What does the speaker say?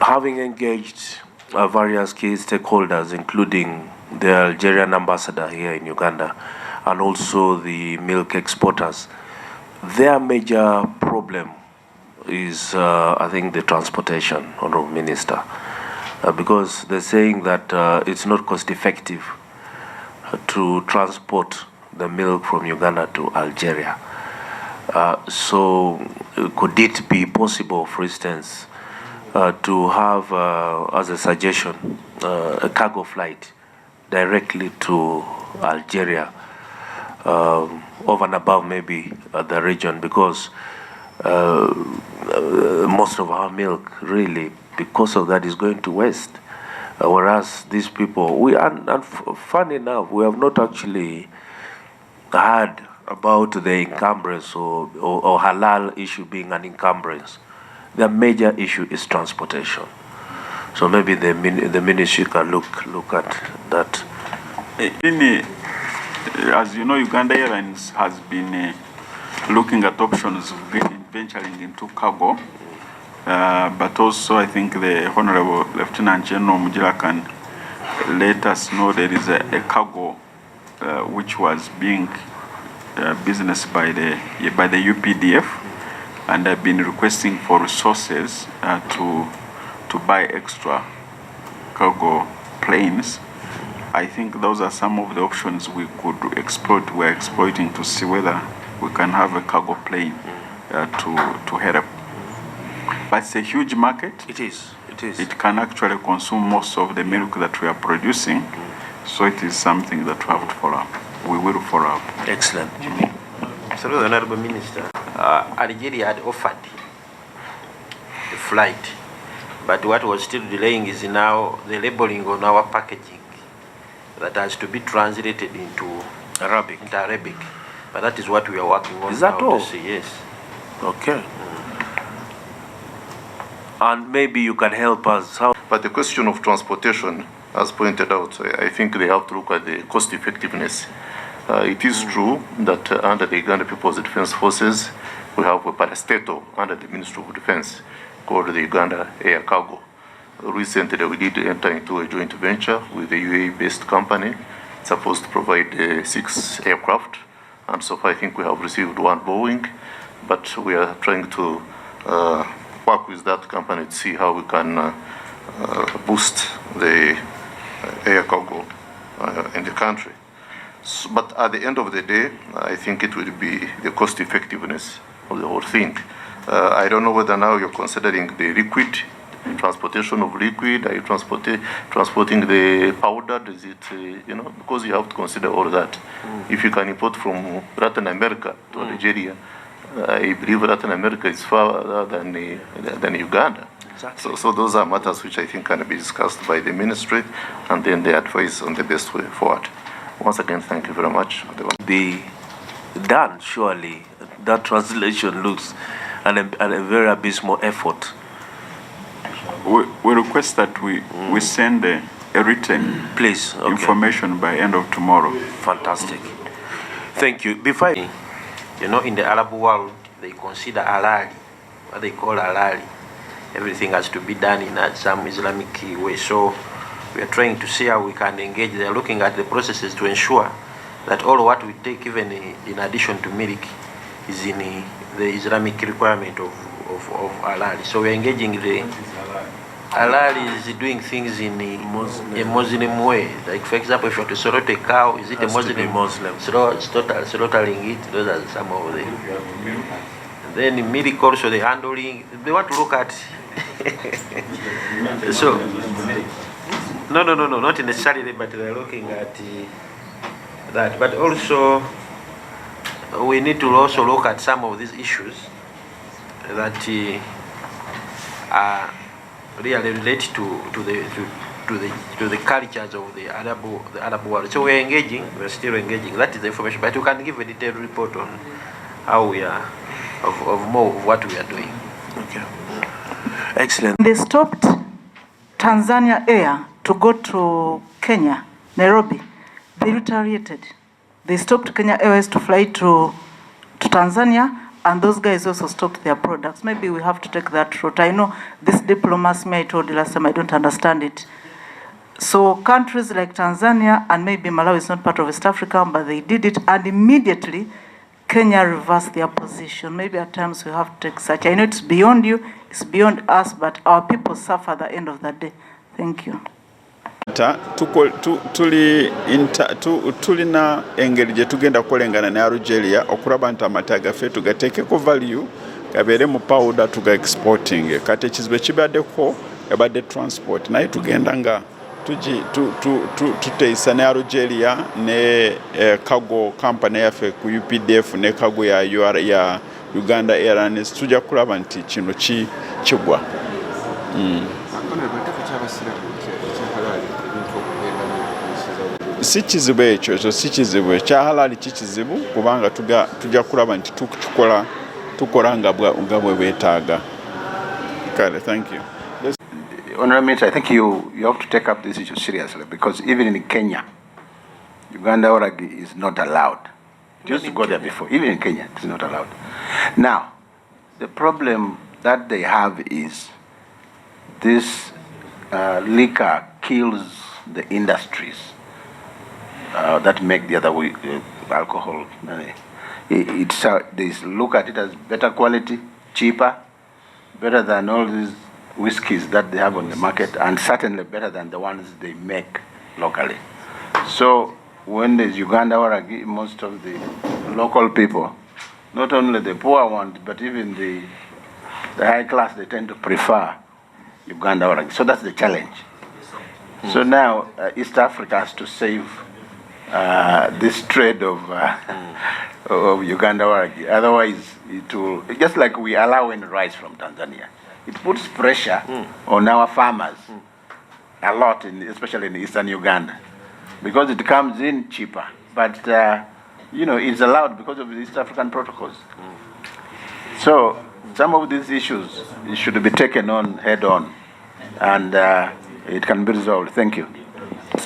Having engaged various key stakeholders, including the Algerian ambassador here in Uganda and also the milk exporters, their major problem is, I think, the transportation, Honorable Minister, because they're saying that it's not cost effective to transport the milk from Uganda to Algeria. So could it be possible, for instance, to have, as a suggestion, a cargo flight directly to Algeria, over and above maybe the region, because most of our milk really, because of that, is going to waste. Whereas these people, and funny enough, we have not actually heard about the encumbrance or halal issue being an encumbrance. The major issue is transportation. So maybe the ministry can look at that. As you know, Uganda Airlines has been looking at options of venturing into cargo, but also I think the Honorable Lieutenant General Mujira can let us know there is a cargo which was being business by the UPDF, and I've been requesting for resources to buy extra cargo planes. I think those are some of the options we could exploit. We're exploiting to see whether we can have a cargo plane to help. But it's a huge market. It is. It can actually consume most of the milk that we are producing. So it is something that we have to follow up. We will follow up. Excellent. So, the Honorable Minister, Algeria had offered the flight, but what was still delaying is now the labeling on our packaging that has to be translated into Arabic. But that is what we are working on. Is that all? Yes. Okay. And maybe you can help us. But the question of transportation, as pointed out, I think they have to look at the cost effectiveness. It is true that under the Uganda People's Defense Forces, we have a parastatal under the Ministry of Defense called the Uganda Air Cargo. Recently, we did enter into a joint venture with a UAE-based company supposed to provide 6 aircraft. And so far, I think we have received 1 Boeing, but we are trying to work with that company to see how we can boost the air cargo in the country. So, but at the end of the day, I think it will be the cost effectiveness of the whole thing. I don't know whether now you're considering the liquid, transportation of liquid. Are you transporting the powder? Is it, because you have to consider all that. If you can import from Latin America to Algeria, I believe Latin America is farther than Uganda. Exactly. So those are matters which I think can be discussed by the ministry, and then they advise on the best way forward. Once again, thank you very much. Be done, surely. That translation looks a very abysmal effort. We request that we send a written information by end of tomorrow. Fantastic. Thank you. Before in the Arab world, they consider halal, what they call halal. Everything has to be done in some Islamic way. So we are trying to see how we can engage. They are looking at the processes to ensure that all what we take, even in addition to milk, is in the Islamic requirement of halal. So we are engaging the halal is doing things in a Muslim way. Like, for example, if you have to slaughter a cow, is it a Muslim? Slaughtering it, those are some of them. And then in milk also, the handling, they want to look at. So, no, not necessarily, but they're looking at that. But also, we need to also look at some of these issues that are really relate to the cultures of the Arab world. So we're still engaging. That is the information. But you can give a detailed report on how we are, of more of what we are doing. Okay. Excellent. They stopped Tanzania Air to go to Kenya, Nairobi. They retaliated. They stopped Kenya Airways to fly to Tanzania, and those guys also stopped their products. Maybe we have to take that route. I know this diplomacy, I told you last time, I don't understand it. So countries like Tanzania and maybe Malawi is not part of East Africa, but they did it, and immediately Kenya reversed their position. Maybe at times we have to take such. I know it's beyond you, it's beyond us, but our people suffer at the end of the day. Thank you. Tulina engeri gye tugenda kukolengana ne Algeria okulaba nti amata gaffe tugateekeko value gabeere mu powder tuga exporting. Kati ekizibu ekibaddeko ebadde transport, naye tugenda nga tuteesa ne Algeria ne cargo company yaffe ku UPDF ne cargo ya Uganda Airlines tujja kulaba nti kino kigwa. Si kizibu ekyo si kizibu ekya halali kizibu kubanga tujja kulaba nti tukola nga bwe beetaaga. Kale, thank you. Honorable Minister, I think you have to take up this issue seriously, because even in Kenya, Uganda oragi is not allowed. It used to go there before. Even in Kenya, it's not allowed. Now, the problem that they have is this liquor kills the industries that make the other alcohol. They look at it as better quality, cheaper, better than all these whiskies that they have on the market, and certainly better than the ones they make locally. So when there's Uganda oragi, most of the local people, not only the poor ones, but even the high class, they tend to prefer Uganda oragi. So that's the challenge. So now East Africa has to save this trade of Uganda oragi. Otherwise, it will, just like we allow in rice from Tanzania, it puts pressure on our farmers a lot, especially in eastern Uganda, because it comes in cheaper. But it's allowed because of the East African protocols. So some of these issues should be taken on head on, and it can be resolved. Thank you.